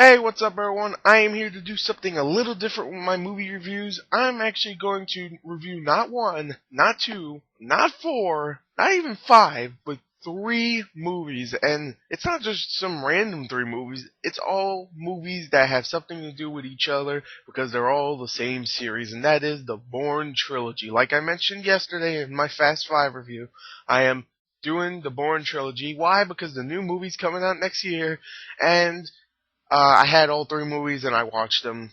Hey, what's up everyone? I am here to do something a little different with my movie reviews. I'm actually going to review not one, not two, not four, not even five, but three movies. And it's not just some random three movies, it's all movies that have something to do with each other because they're all the same series, and that is the Bourne Trilogy. Like I mentioned yesterday in my Fast 5 review, I am doing the Bourne Trilogy. Why? Because the new movie's coming out next year, and I had all three movies and I watched them.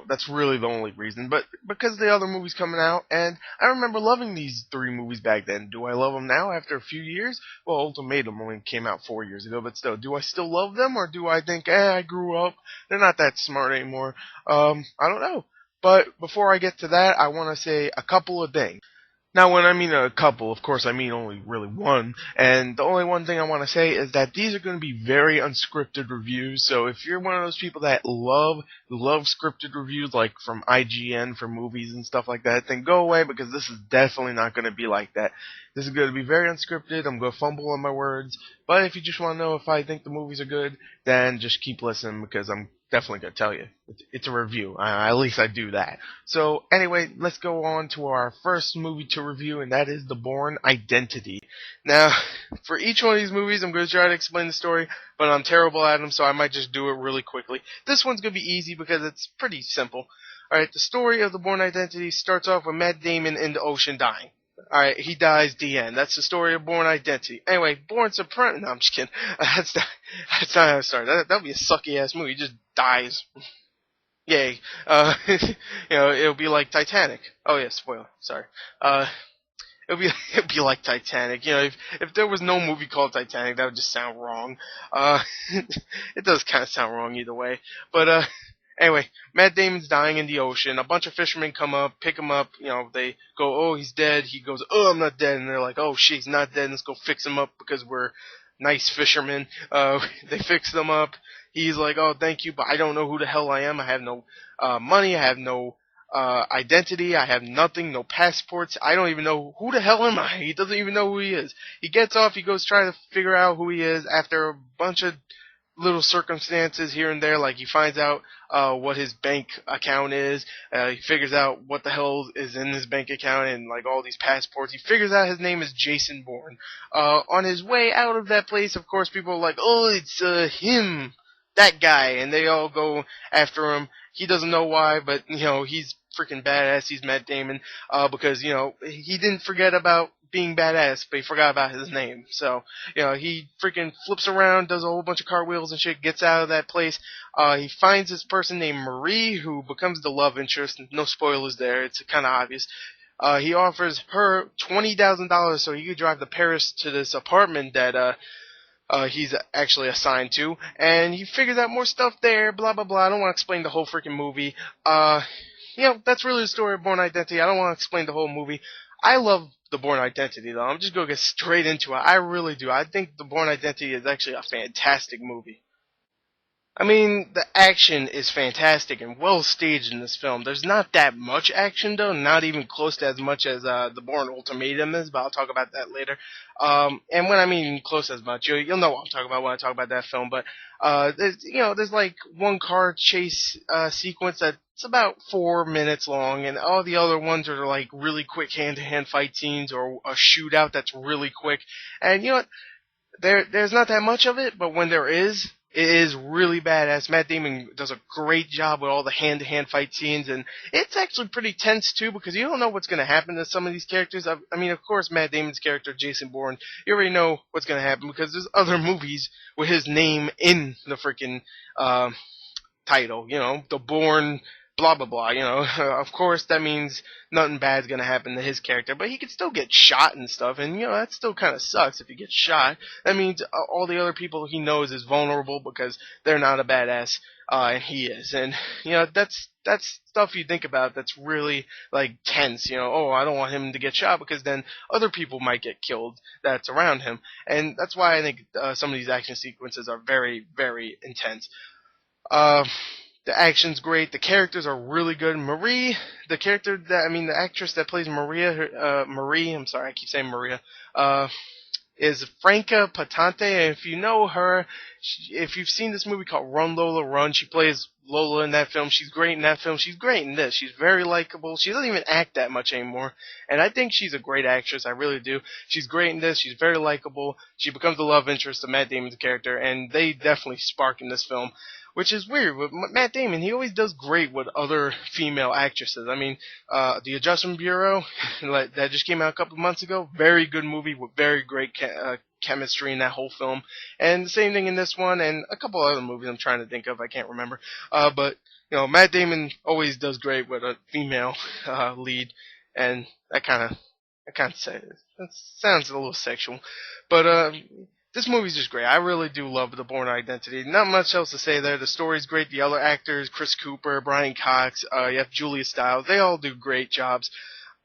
That's really the only reason. But because the other movies coming out, and I remember loving these three movies back then. Do I love them now after a few years? Well, Ultimatum only came out 4 years ago, but still, do I still love them, or do I think, I grew up? They're not that smart anymore. I don't know. But before I get to that, I want to say a couple of things. Now, when I mean a couple, of course, I mean only really one. And the only one thing I want to say is that these are going to be very unscripted reviews. So if you're one of those people that love scripted reviews, like from IGN for movies and stuff like that, then go away, because this is definitely not going to be like that. This is going to be very unscripted. I'm going to fumble on my words. But if you just want to know if I think the movies are good, then just keep listening, because I'm definitely going to tell you. It's a review. At least I do that. So anyway, let's go on to our first movie to review, and that is the Bourne Identity. Now, for each one of these movies, I'm going to try to explain the story, but I'm terrible at them, so I might just do it really quickly. This one's going to be easy because it's pretty simple. Alright, the story of the Bourne Identity starts off with Matt Damon in the ocean dying. Alright, he dies, the end. That's the story of Bourne Identity. Anyway, Bourne Supremacy. No, I'm just kidding. That's not how it starts. That would be a sucky-ass movie. He just dies. Yay. It'll be like Titanic. Oh, yeah, spoiler. Sorry. It'll be like Titanic. If there was no movie called Titanic, that would just sound wrong. It does kind of sound wrong either way. But, anyway, Matt Damon's dying in the ocean. A bunch of fishermen come up, pick him up. They go, oh, he's dead. He goes, oh, I'm not dead. And they're like, oh, shit, he's not dead. Let's go fix him up because we're nice fishermen. They fix them up. He's like, oh, thank you, but I don't know who the hell I am. I have no money. I have no identity. I have nothing, no passports. I don't even know who the hell am I. He doesn't even know who he is. He gets off. He goes try to figure out who he is after a bunch of little circumstances here and there, like he finds out what his bank account is, he figures out what the hell is in his bank account, and like all these passports. He figures out his name is Jason Bourne. On his way out of that place, of course, people are like, oh, it's him, that guy, and they all go after him. He doesn't know why, but he's freaking badass. He's Matt Damon, because he didn't forget about being badass, but he forgot about his name. So, he freaking flips around, does a whole bunch of cartwheels and shit, gets out of that place. He finds this person named Marie, who becomes the love interest. No spoilers there, it's kind of obvious. He offers her $20,000 so he could drive to Paris to this apartment that he's actually assigned to, and he figures out more stuff there, blah blah blah. I don't want to explain the whole freaking movie. That's really the story of Bourne Identity. I don't want to explain the whole movie. I love the Bourne Identity, though. I'm just going to get straight into it. I really do. I think the Bourne Identity is actually a fantastic movie. I mean, the action is fantastic and well staged in this film. There's not that much action, though, not even close to as much as the Bourne Ultimatum is, but I'll talk about that later. And when I mean close as much, you'll know what I'm talking about when I talk about that film. But there's like one car chase sequence that's about 4 minutes long, and all the other ones are like really quick hand-to-hand fight scenes or a shootout that's really quick. And you know what? There's not that much of it, but when there is, it is really badass. Matt Damon does a great job with all the hand-to-hand fight scenes, and it's actually pretty tense, too, because you don't know what's going to happen to some of these characters. I mean, of course, Matt Damon's character, Jason Bourne, you already know what's going to happen, because there's other movies with his name in the freaking title, the Bourne blah blah blah, of course that means nothing bad's gonna happen to his character, but he could still get shot and stuff, and that still kind of sucks if he gets shot. That means all the other people he knows is vulnerable because they're not a badass, and he is, and that's stuff you think about that's really like tense. Oh, I don't want him to get shot because then other people might get killed that's around him, and that's why I think some of these action sequences are very, very intense. The action's great. The characters are really good. Marie, the actress that plays Marie, I'm sorry, I keep saying Maria. is Franca Patante, and if you know her, if you've seen this movie called Run Lola Run, she plays Lola in that film. She's great in that film. She's great in this. She's very likable. She doesn't even act that much anymore, and I think she's a great actress. I really do. She's great in this. She's very likable. She becomes the love interest of Matt Damon's character, and they definitely spark in this film. Which is weird. With Matt Damon, he always does great with other female actresses. I mean, The Adjustment Bureau, that just came out a couple of months ago, very good movie with very great chemistry in that whole film. And the same thing in this one, and a couple other movies I'm trying to think of, I can't remember. But, Matt Damon always does great with a female lead, and that kind of that sounds a little sexual. But, this movie's just great. I really do love the Bourne Identity. Not much else to say there. The story's great. The other actors, Chris Cooper, Brian Cox, you have Julia Stiles. They all do great jobs.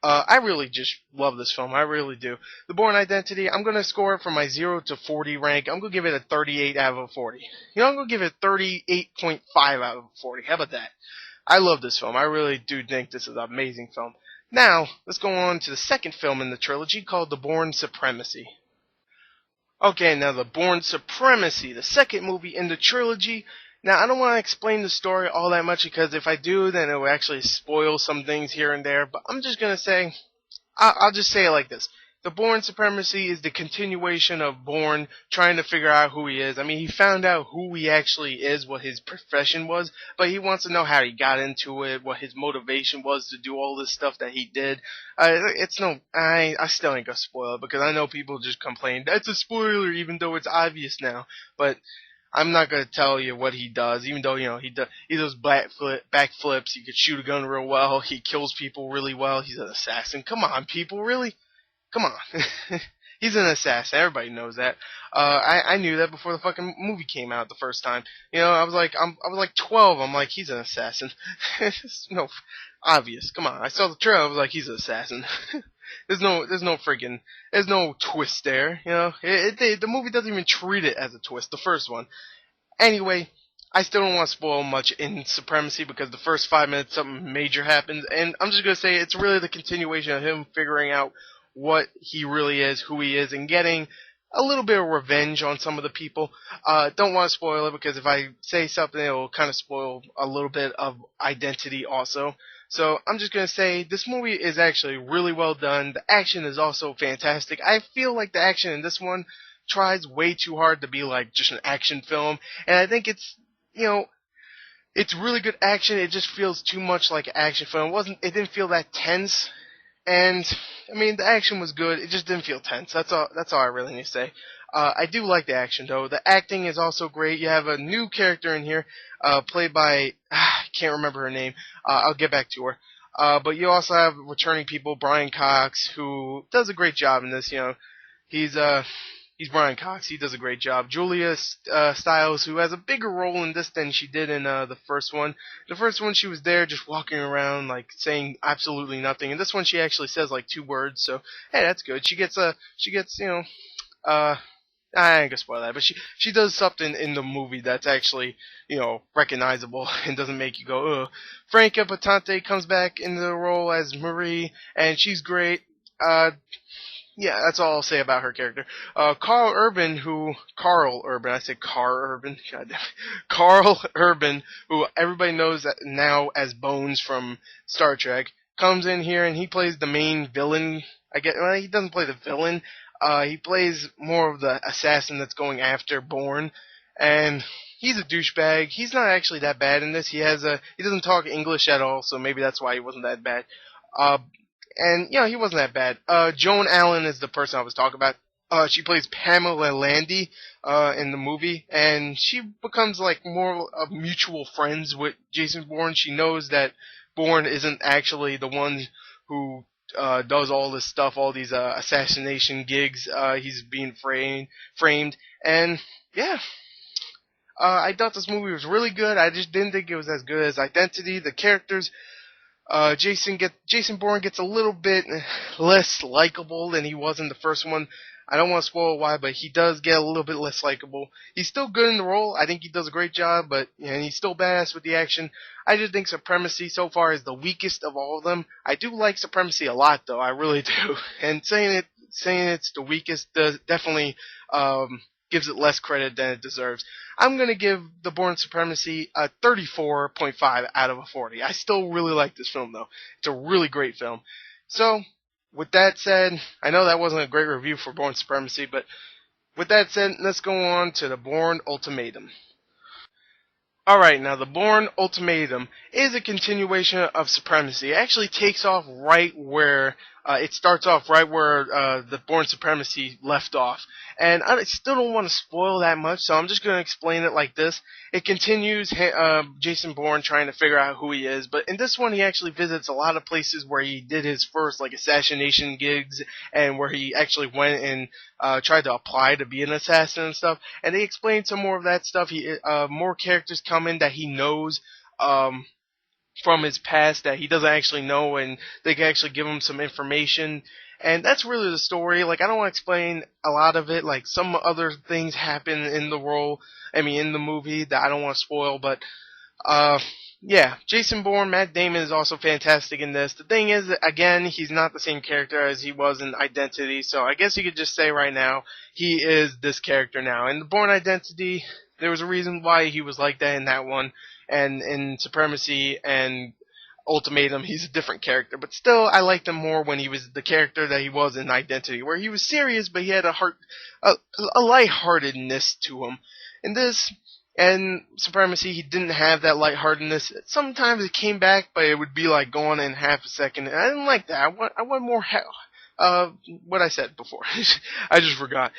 I really just love this film. I really do. The Bourne Identity, I'm going to score it from my 0 to 40 rank. I'm going to give it a 38 out of 40. I'm going to give it 38.5 out of 40. How about that? I love this film. I really do think this is an amazing film. Now, let's go on to the second film in the trilogy called The Bourne Supremacy. Okay, now the Bourne Supremacy, the second movie in the trilogy. Now, I don't want to explain the story all that much because if I do, then it will actually spoil some things here and there. But I'm just going to say, I'll just say it like this. The Bourne Supremacy is the continuation of Bourne trying to figure out who he is. I mean, he found out who he actually is, what his profession was, but he wants to know how he got into it, what his motivation was to do all this stuff that he did. I still ain't gonna spoil it because I know people just complain, that's a spoiler even though it's obvious now. But I'm not gonna tell you what he does, even though, he does backflips, he could shoot a gun real well, he kills people really well, he's an assassin. Come on, people, really? Come on. He's an assassin. Everybody knows that. I knew that before the fucking movie came out the first time. I was like 12. I'm like, he's an assassin. It's obvious. Come on. I saw the trailer. I was like, he's an assassin. There's no twist there. The movie doesn't even treat it as a twist. The first one. Anyway, I still don't want to spoil much in Supremacy because the first 5 minutes something major happens, and I'm just gonna say it's really the continuation of him figuring out what he really is, who he is, and getting a little bit of revenge on some of the people. Don't want to spoil it because if I say something, it will kind of spoil a little bit of Identity also. So I'm just going to say this movie is actually really well done. The action is also fantastic. I feel like the action in this one tries way too hard to be like just an action film, and I think it's, it's really good action. It just feels too much like an action film. It didn't feel that tense. And, I mean, the action was good. It just didn't feel tense. That's all I really need to say. I do like the action, though. The acting is also great. You have a new character in here, played by, I can't remember her name. I'll get back to her. But you also have returning people, Brian Cox, who does a great job in this, He's Brian Cox. He does a great job. Julia Stiles, who has a bigger role in this than she did in the first one. The first one, she was there just walking around, like, saying absolutely nothing. And this one, she actually says, like, 2 words. So, hey, that's good. She gets, I ain't gonna spoil that. But she does something in the movie that's actually, recognizable and doesn't make you go, ugh. Franca Patante comes back into the role as Marie, and she's great. Yeah, that's all I'll say about her character. Karl Urban, I said Karl Urban, goddamn. Karl Urban, who everybody knows now as Bones from Star Trek, comes in here and he plays the main villain. He doesn't play the villain. He plays more of the assassin that's going after Bourne, and he's a douchebag. He's not actually that bad in this. He doesn't talk English at all, so maybe that's why he wasn't that bad. And, he wasn't that bad. Joan Allen is the person I was talking about. She plays Pamela Landy in the movie, and she becomes, like, more of mutual friends with Jason Bourne. She knows that Bourne isn't actually the one who does all this stuff, all these assassination gigs. He's being framed. And, yeah. I thought this movie was really good. I just didn't think it was as good as Identity. The characters... Jason Bourne gets a little bit less likable than he was in the first one. I don't want to spoil why, but he does get a little bit less likable. He's still good in the role. I think he does a great job, but he's still badass with the action. I just think Supremacy so far is the weakest of all of them. I do like Supremacy a lot, though. I really do. And saying it saying it's the weakest definitely gives it less credit than it deserves. I'm going to give The Bourne Supremacy a 34.5 out of a 40. I still really like this film, though. It's a really great film. So, with that said, I know that wasn't a great review for Bourne Supremacy, but with that said, let's go on to The Bourne Ultimatum. Alright, now the Bourne Ultimatum is a continuation of Supremacy. It actually takes off right where, it starts off right where the Bourne Supremacy left off. And I still don't want to spoil that much, so I'm just going to explain it like this. It continues Jason Bourne trying to figure out who he is, but in this one he actually visits a lot of places where he did his first assassination gigs, and where he actually went and tried to apply to be an assassin and stuff. And they explain some more of that stuff. More characters come in that he knows from his past that he doesn't actually know, and they can actually give him some information. And that's really the story. I don't want to explain a lot of it. Some other things happen in the movie that I don't want to spoil, but yeah, Jason Bourne, Matt Damon is also fantastic in this. The thing is, again, he's not the same character as he was in Identity, so I guess you could just say right now, he is this character now. In the Bourne Identity, there was a reason why he was like that in that one, and in Supremacy and Ultimatum, he's a different character. But still, I liked him more when he was the character that he was in Identity, where he was serious, but he had a lightheartedness to him. In this and Supremacy, he didn't have that lightheartedness. Sometimes it came back, but it would be gone in half a second. And I didn't like that. I want more. What I said before, I just forgot.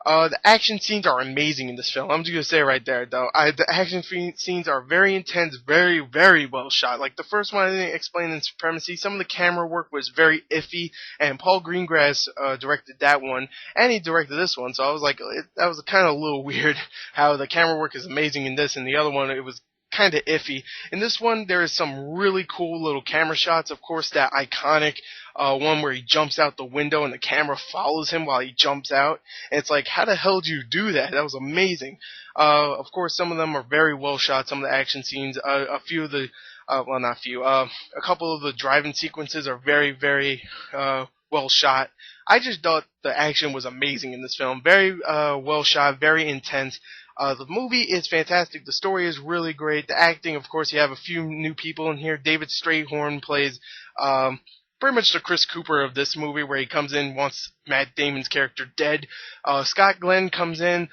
The action scenes are amazing in this film. I'm just going to say right there, though. The action scenes are very intense, very, very well shot. The first one I didn't explain in Supremacy, some of the camera work was very iffy, and Paul Greengrass directed that one, and he directed this one, so I was that was kind of a little weird how the camera work is amazing in this, and the other one, it was kind of iffy. In this one, there is some really cool little camera shots. Of course, that iconic one where he jumps out the window and the camera follows him while he jumps out. And it's how the hell did you do that? That was amazing. Of course, some of them are very well shot. Some of the action scenes, a few of the, not a few, a couple of the driving sequences are very, very well shot. I just thought the action was amazing in this film. Very well shot, very intense. The movie is fantastic. The story is really great. The acting, of course, you have a few new people in here. David Strayhorn plays pretty much the Chris Cooper of this movie, where he comes in, wants Matt Damon's character dead. Scott Glenn comes in.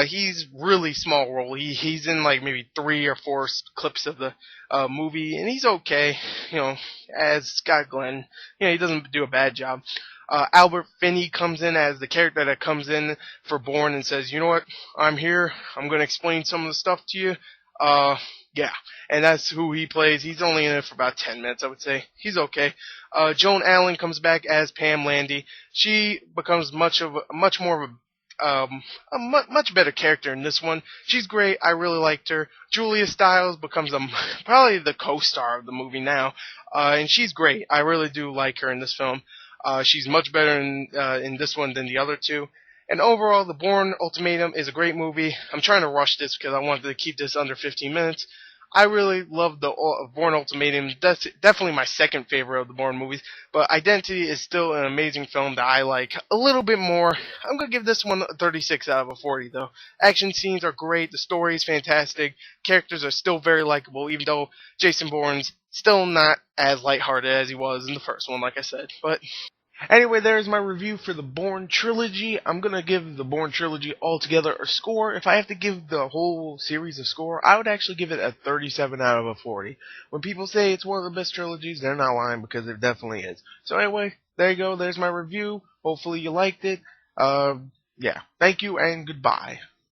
He's really small role. He's in maybe 3 or 4 clips of the movie, and he's okay, as Scott Glenn. He doesn't do a bad job. Albert Finney comes in as the character that comes in for Bourne and says, you know what, I'm here, I'm going to explain some of the stuff to you. Yeah, and that's who he plays. He's only in it for about 10 minutes, I would say. He's okay. Joan Allen comes back as Pam Landy. She becomes much more of a much better character in this one. She's great. I really liked her. Julia Stiles becomes probably the co-star of the movie now, and she's great. I really do like her in this film. She's much better in this one than the other two. And overall, The Bourne Ultimatum is a great movie. I'm trying to rush this because I wanted to keep this under 15 minutes. I really love the Bourne Ultimatum. That's definitely my second favorite of the Bourne movies. But Identity is still an amazing film that I like a little bit more. I'm going to give this one a 36 out of a 40, though. Action scenes are great. The story is fantastic. Characters are still very likable, even though Jason Bourne's still not as lighthearted as he was in the first one, like I said. But anyway, there's my review for the Bourne Trilogy. I'm going to give the Bourne Trilogy altogether a score. If I have to give the whole series a score, I would actually give it a 37 out of a 40. When people say it's one of the best trilogies, they're not lying, because it definitely is. So anyway, there you go. There's my review. Hopefully you liked it. Yeah. Thank you and goodbye.